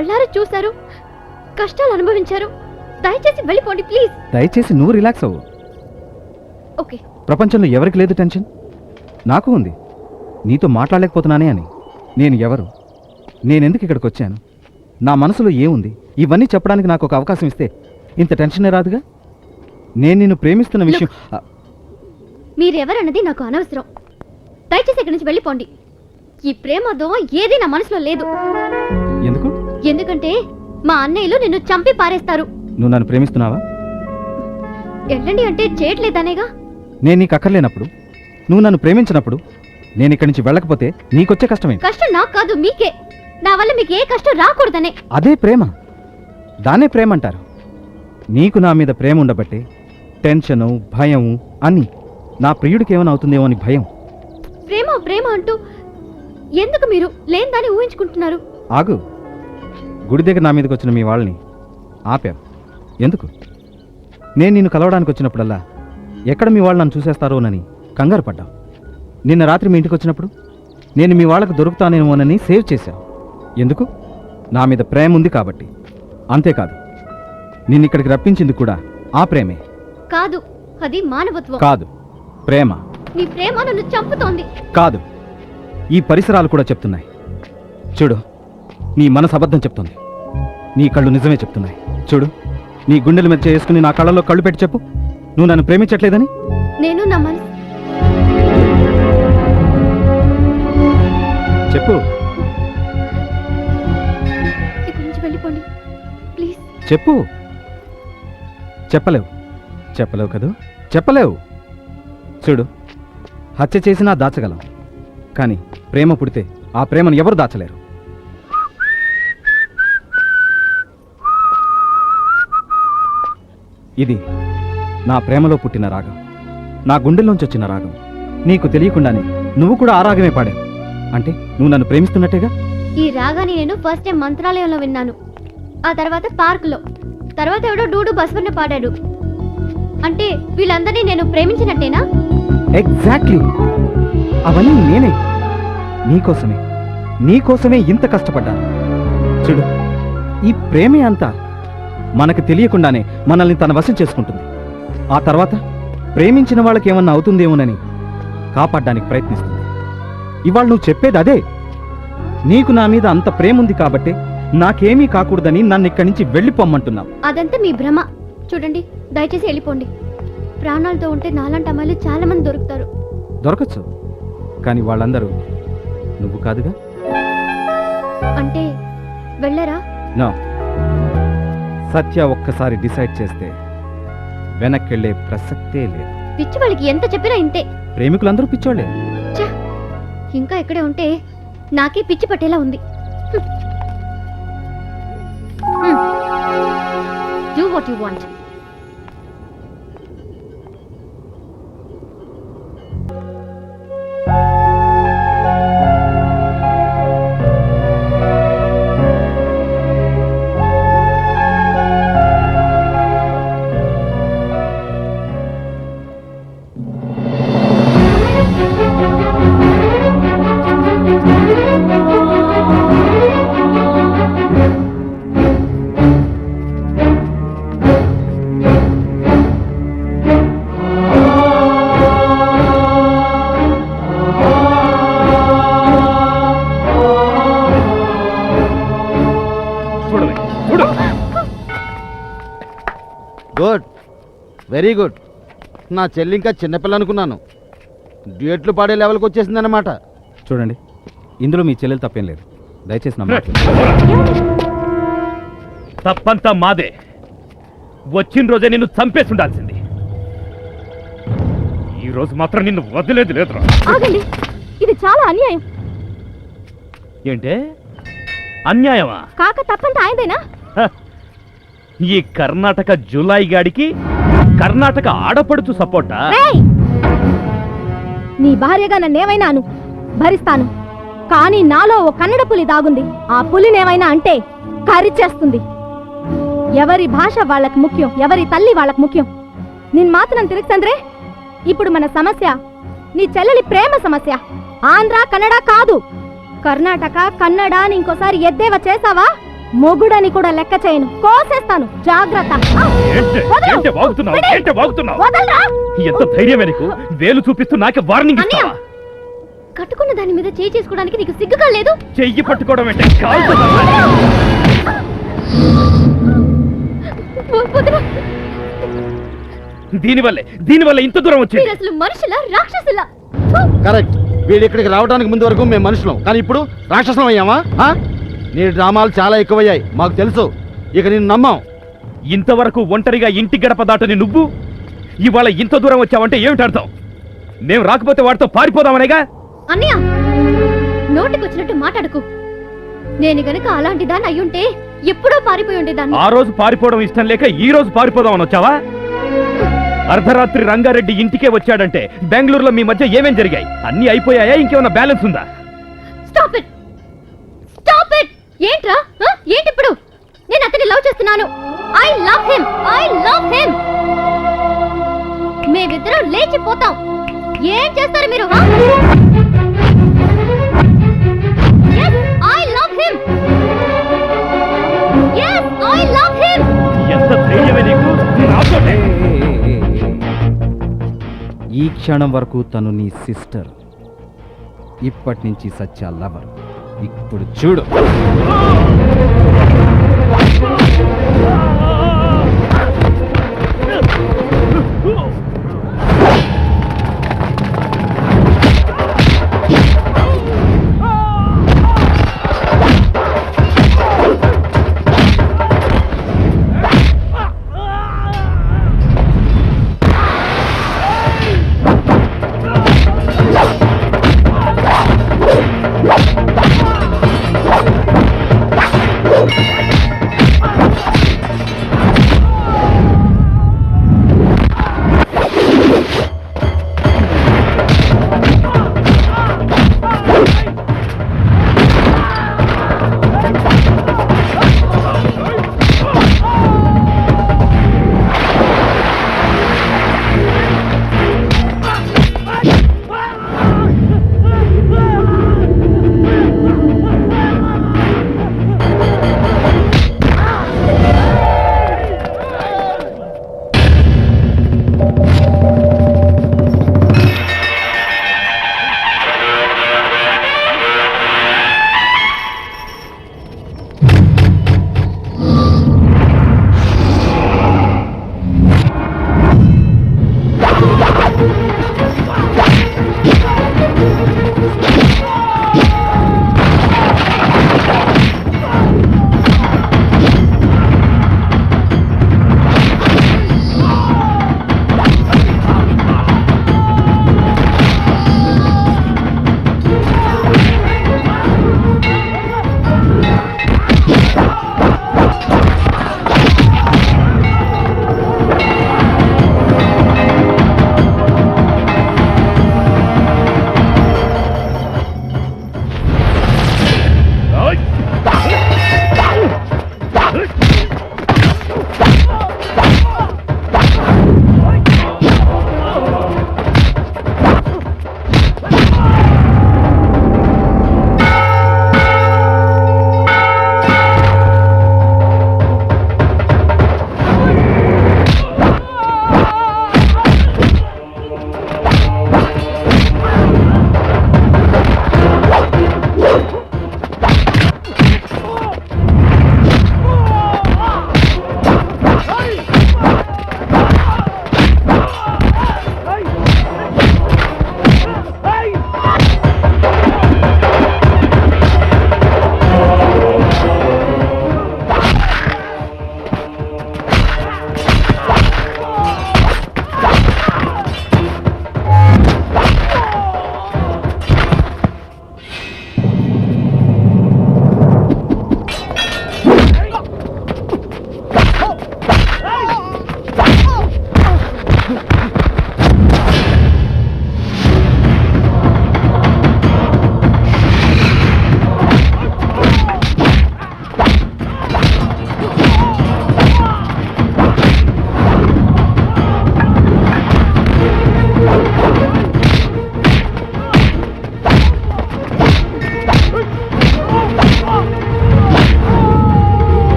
కళ్ళారా చూశారు, కష్టాలు అనుభవించారు. దయచేసి వెళ్ళిపోండి ప్లీజ్. దయచేసి నువ్వు రిలాక్స్ అవ్వు. ఓకే. ప్రపంచంలో ఎవరికి లేదు టెన్షన్? నాకు ఉంది. నీతో మాట్లాడలేకపోతున్నానే అని. నేను ఎవరు, నేనెందుకు ఇక్కడికి వచ్చాను, నా మనసులో ఏముంది, ఇవన్నీ చెప్పడానికి నాకు ఒక అవకాశం ఇస్తే ఇంత టెన్షనే రాదుగా. నేను నిన్ను ప్రేమిస్తున్న విషయం. మీరెవరన్నది నాకు అనవసరం. దయచేసి ఇక్కడి నుంచి వెళ్ళిపోండి. ఈ ప్రేమదో ఏది నా మనసులో లేదు. ఎందుకు? ఎందుకంటే మా అన్నయ్యలు నిన్ను చంపి పారేస్తారు. నువ్వు నన్ను ప్రేమిస్తున్నావా? వెళ్ళండి అంటే చేయట్లేదనేగా. నేను నీకు అక్కర్లేనప్పుడు, నువ్వు నన్ను ప్రేమించినప్పుడు నేను ఇక్కడి నుంచి వెళ్ళకపోతే నీకొచ్చే కష్టమే. కష్టం నాకు కాదు, మీకే. నా వల్ల మీకు ఏ కష్టం రాకూడదనే. అదే ప్రేమ. దానే ప్రేమ అంటారు. నీకు నా మీద ప్రేమ ఉండబట్టే టెన్షను, భయము అన్నీ. నా ప్రియుడికి ఏమైనా అవుతుందేమో అని భయం. ప్రేమ ప్రేమ అంటూ ఎందుకు మీరు లేని దాన్ని ఊహించుకుంటున్నారు? ఆగు. గుడి దగ్గర నా మీదకి వచ్చిన మీ వాళ్ళని ఆపావు ఎందుకు? నేను నిన్ను కలవడానికి వచ్చినప్పుడల్లా ఎక్కడ మీ వాళ్ళు నన్ను చూసేస్తారోనని కంగారు పడ్డావు. నిన్న రాత్రి మీ ఇంటికి వచ్చినప్పుడు నేను మీ వాళ్ళకు దొరుకుతానేమోనని సేవ్ చేశావు. ఎందుకు? నా మీద ప్రేమ ఉంది కాబట్టి. అంతేకాదు, నిన్ను ఇక్కడికి రప్పించింది కూడా ఆ ప్రేమే. కాదు, అది మానవత్వం. కాదు, ప్రేమ. నీ ప్రేమ నన్ను చంపుతోంది. కాదు, ఈ పరిసరాలు కూడా చెప్తున్నాయి. చూడు, నీ మనసు అబద్ధం చెప్తుంది, నీ కళ్ళు నిజమే చెప్తున్నాయి. చూడు, నీ గుండెల మీద చేసుకుని నా కళ్ళలో కళ్ళు పెట్టి చెప్పు, నువ్వు నన్ను ప్రేమించట్లేదని. నేను నా మనసు. చెప్పు. ఇక్కడి నుంచి వెళ్ళిపోండి ప్లీజ్. చెప్పు. చెప్పలేవు. చెప్పలేవు కదూ? చెప్పలేవు. చూడు, హత్య చేసినా దాచగలం, కానీ ప్రేమ పుడితే ఆ ప్రేమను ఎవరు దాచలేరు. ఇది నా ప్రేమలో పుట్టిన రాగం, నా గుండెల్లోంచి వచ్చిన రాగం. నీకు తెలియకుండానే నువ్వు కూడా ఆ రాగమే పాడావు. అంటే నువ్వు నన్ను ప్రేమిస్తున్నట్టేగా. ఈ రాగాన్ని నేను ఫస్ట్ టైం మంత్రాలయంలో విన్నాను, ఆ తర్వాత పార్కులో, తర్వాత ఎవడో డూడు బస్వన్న పాడాడు. అంటే వీళ్ళందరినీ నేను ప్రేమించినట్టేనా? ఎగ్జాక్ట్లీ. అవన్నీ నేనే. నీకోసమే, నీకోసమే ఇంత కష్టపడ్డాను. చూడు, ఈ ప్రేమే అంతా మనకు తెలియకుండానే మనల్ని తన వశం చేసుకుంటుంది. ఆ తర్వాత ప్రేమించిన వాళ్ళకి ఏమన్నా అవుతుందేమోనని కాపాడడానికి ప్రయత్నిస్తుంది. ఇవాళ నువ్వు చెప్పేది అదే. నీకు నా మీద అంత ప్రేమ ఉంది కాబట్టి నాకేమీ కాకూడదని నన్ను ఇక్కడి నుంచి వెళ్ళిపోమ్మంటున్నావు. అదంతా మీ భ్రమ. చూడండి, దయచేసి వెళ్ళిపోండి. ప్రాణాలతో ఉంటే నాలాంటి అమ్మాయిలు చాలా మంది దొరుకుతారు. దొరకచ్చు, కానీ వాళ్ళందరూ నువ్వు కాదుగా. అంటే వెళ్ళరా? నో. సత్య ఒక్కసారి డిసైడ్ చేస్తే వెనక్కెళ్లే ప్రసక్తే లేదు. పిచ్చి వాళ్ళకి ఎంత చెప్పినా ఇంతే. ప్రేమికులందరూ పిచ్చోళ్లే. ఇంకా ఇక్కడే ఉంటే నాకే పిచ్చి పట్టేలా ఉంది. Do what you want. Good, very good. నా చెల్లి ఇంకా చిన్నపిల్ల అనుకున్నాను, డ్యూయెట్లు పాడే లెవెల్కి వచ్చేసిందన్నమాట. చూడండి, ఇందులో మీ చెల్లెలు తప్పేం లేదు. దయచేసి నా మాట. తప్పంతా మాదే. వచ్చిన రోజే నిన్ను చంపేసి ఉండాల్సింది. ఈ రోజు మాత్రం నిన్ను వదిలేదు లేదురా. ఆగండి, ఇది చాలా అన్యాయం. ఏంటే అన్యాయమా? కాక తప్పంతా ఆయనదేనా? ఈ కర్ణాటక జులాయి గాడికి కర్ణాటక ఆడపడుచు సపోర్టా? నీ భార్యగా నన్నేమైనాను భరిస్తాను, కానీ నాలో ఓ కన్నడ పులి దాగుంది. ఆ పులినేమైనా అంటే కరిచేస్తుంది. ఎవరి భాష వాళ్ళకి ముఖ్యం, ఎవరి తల్లి వాళ్ళకి ముఖ్యం. నిన్ మాత్రం తిరగసంద్రే. ఇప్పుడు మన సమస్య నీ చెల్లెలి ప్రేమ సమస్య. ఆంధ్ర కన్నడ కాదు, కర్ణాటక కన్నడ అని ఇంకోసారి ఎద్దేవా చేసావా మొగుడని కూడా లెక్క చేయను, కోసేస్తాను. జాగ్రత్త. ఆ! ఏంటే వదలు! ఏంటే వాగుతున్నావు విడి! ఏంటే వాగుతున్నావు వదలరా! ఎంత ధైర్యమే నీకు? వేలు చూపిస్తూ నాకే వార్నింగ్ అన్నయ్య! ఇస్తావా? కట్టుకున్న దాని మీద చేయి చేసుకోవడానికి నీకు సిగ్గుగా లేదు? చెయ్యి పట్టుకోవడం ఏంటే? కాలుతుందా? వదలు. దీనివల్ల ఇంత దూరం వచ్చింది. మీరు అసలు మనుషుల రాక్షసులా? కరెక్ట్. వీడు ఇక్కడికి రావడానికి ముందు వరకు మేము మనుషులం, కానీ ఇప్పుడు రాక్షసం అయ్యామా? ఆ? నీ డ్రామాలు చాలా ఎక్కువయ్యాయి, మాకు తెలుసు. ఇక నిన్ను నమ్మం. ఇంతవరకు ఒంటరిగా ఇంటి గడప దాటని నువ్వు ఇవాళ ఇంత దూరం వచ్చావంటే ఏమిటి అర్థం? మేము రాకపోతే వాడితో పారిపోదామనేగా? అన్నయ్య, నోటికొచ్చినట్టు మాట్లాడకు. నేను గనుక అలాంటి దాన్ని అయ్యుంటే ఎప్పుడో పారిపోయి ఉండేదాన్ని. ఆ రోజు పారిపోవడం ఇష్టం లేక ఈ రోజు పారిపోదామని వచ్చావా? అర్ధరాత్రి రంగారెడ్డి ఇంటికే వచ్చాడంటే బెంగళూరులో మీ మధ్య ఏమేం జరిగాయి? అన్నీ అయిపోయాయా? ఇంకేమన్నా బ్యాలెన్స్ ఉందా? Stop it, stop it. ఏంట్రా? ఏంటి ఇప్పుడు? నేను అతన్ని లవ్ చేస్తున్నాను. I love him, I love him. మేమిద్దరం లేచిపోతాం. ఏం చేస్తారు మీరు? Yes, I love him. Yes, I love him. ఎంత ధైర్యమే నీకు? నాతోటే. ఈ క్షణం వరకు తను నీ సిస్టర్, ఇప్పటి నుంచి సత్య లవర్. ఇప్పుడు చూడు.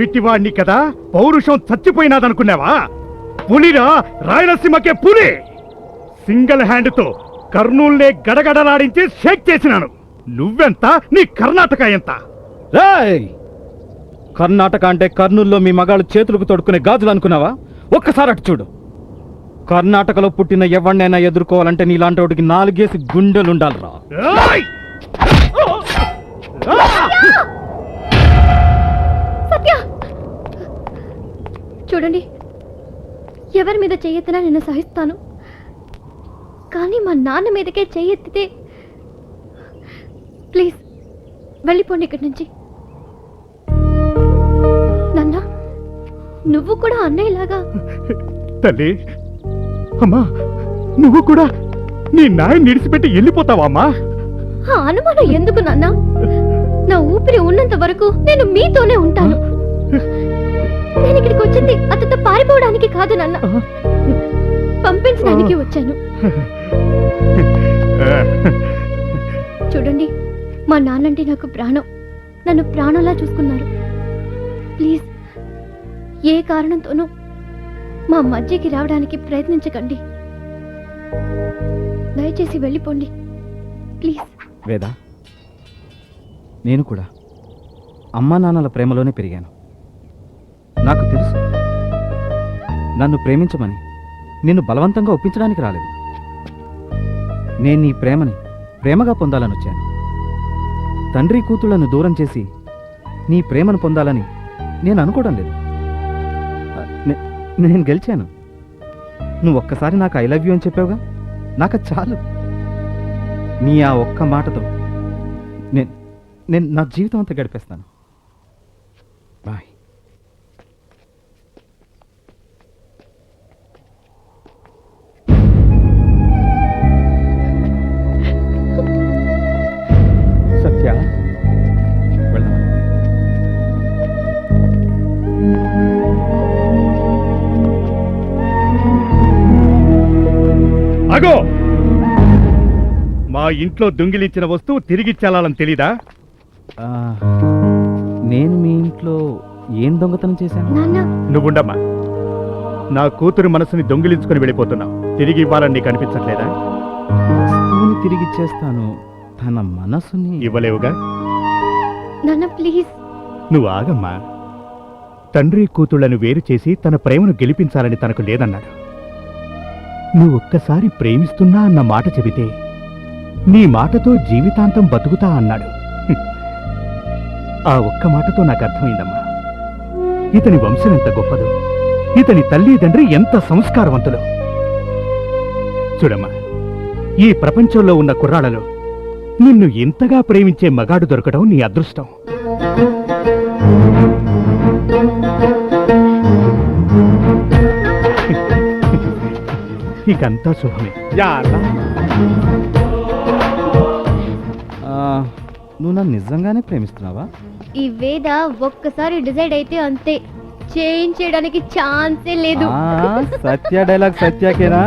చెవిటివాణ్ణి కదా, పౌరుషం చచ్చిపోయినాదనుకున్నావా? పులిరా, రాయలసీమకే పులి. సింగిల్ హ్యాండ్తో కర్నూల్నే గడగడలాడించి షేక్ చేసినాను. నువ్వెంత, నీ కర్ణాటక ఎంత? రేయ్! కర్ణాటక అంటే కర్నూల్లో మీ మగాళ్ళు చేతులకు తొడుక్కునే గాజులు అనుకున్నావా? ఒక్కసారి అటు చూడు. కర్ణాటకలో పుట్టిన ఎవరినైనా ఎదుర్కోవాలంటే నీలాంటి 4 గుండెలుండాలిరా. ఏయ్! సత్య, చూడండి, ఎవరి మీద చెయ్యెత్తినా నేను సహిస్తాను, కానీ మా నాన్న మీదకే చెయ్యెత్తితే ప్లీజ్ వెళ్ళిపోండి ఇక్కడి నుంచి. నాన్న, నువ్వు కూడా అన్నయ్యలాగా. తల్లి, అమ్మా, నువ్వు కూడా నీ నాయన్ని నిడిచిపెట్టి వెళ్ళిపోతావా అమ్మా? ఆ అనుమానం ఎందుకు నాన్న? నా ఊపిరి ఉన్నంత వరకు నేను మీతోనే ఉంటాను. నేను ఇక్కడికి వచ్చింది అతనితో పారిపోవడానికి కాదు నాన్న, పంపించడానికి వచ్చాను. చూడండి, మా నాన్నంటే నాకు ప్రాణం. నన్ను ప్రాణంలా చూసుకున్నారు. ప్లీజ్ ఏ కారణంతోనూ మా మధ్యకి రావడానికి ప్రయత్నించకండి. దయచేసి వెళ్ళిపోండి ప్లీజ్. వేద, నేను కూడా అమ్మా నాన్నల ప్రేమలోనే పెరిగాను. నాకు తెలుసు, నన్ను ప్రేమించమని నిన్ను బలవంతంగా ఒప్పించడానికి రాలేదు. నేను నీ ప్రేమని ప్రేమగా పొందాలని వచ్చాను. తండ్రి కూతుళ్లను దూరం చేసి నీ ప్రేమను పొందాలని నేను అనుకోవడం లేదు. నేను గెలిచాను. నువ్వు ఒక్కసారి నాకు ఐ లవ్ యూ అని చెప్పావుగా, నాకు అది చాలు. నీ ఆ ఒక్క మాటతో నేను నా జీవితం అంతా గడిపేస్తాను. బాయ్. సత్య, వెళ్దాం. అగో, మా ఇంట్లో దొంగిలించిన వస్తువు తిరిగి చెల్లాలని తెలీదా? ఆ, నేను మీ ఇంట్లో ఏం దొంగతనం చేశాను? నాన్న, నువ్వుండమ్మా. నా కూతురు మనసుని దొంగిలించుకుని వెళ్ళిపోతున్నావు. తిరిగి ఇవ్వాలని నీకు అనిపించట్లేదా? వస్తువుని తిరిగిచ్చేస్తాను, తన మనసుని ఇవ్వలేవుగా. నాన్న ప్లీజ్. నువ్వు ఆగమ్మా. తండ్రి కూతుళ్లను వేరు చేసి తన ప్రేమను గెలిపించాలని తనకు లేదన్నాడు. నువ్వు ఒక్కసారి ప్రేమిస్తున్నా అన్న మాట చెబితే నీ మాటతో జీవితాంతం బతుకుతా అన్నాడు. ఆ ఒక్క మాటతో నాకు అర్థమైందమ్మా, ఇతని వంశం ఎంత గొప్పదో, ఇతని తల్లి తండ్రి ఎంత సంస్కారవంతులో. చూడమ్మా, ఈ ప్రపంచంలో ఉన్న కుర్రాళ్ళలో నిన్ను ఇంతగా ప్రేమించే మగాడు దొరకడం నీ అదృష్టం. ఇకంతా శుభమే. నువ్వు నన్ను నిజంగానే ప్రేమిస్తున్నావా? ఈ వేద ఒక్కసారి డిసైడ్ అయితే అంతే, చేంజ్ చేయడానికి ఛాన్సే లేదు. సత్య డైలాగ్ సత్యాకేనా?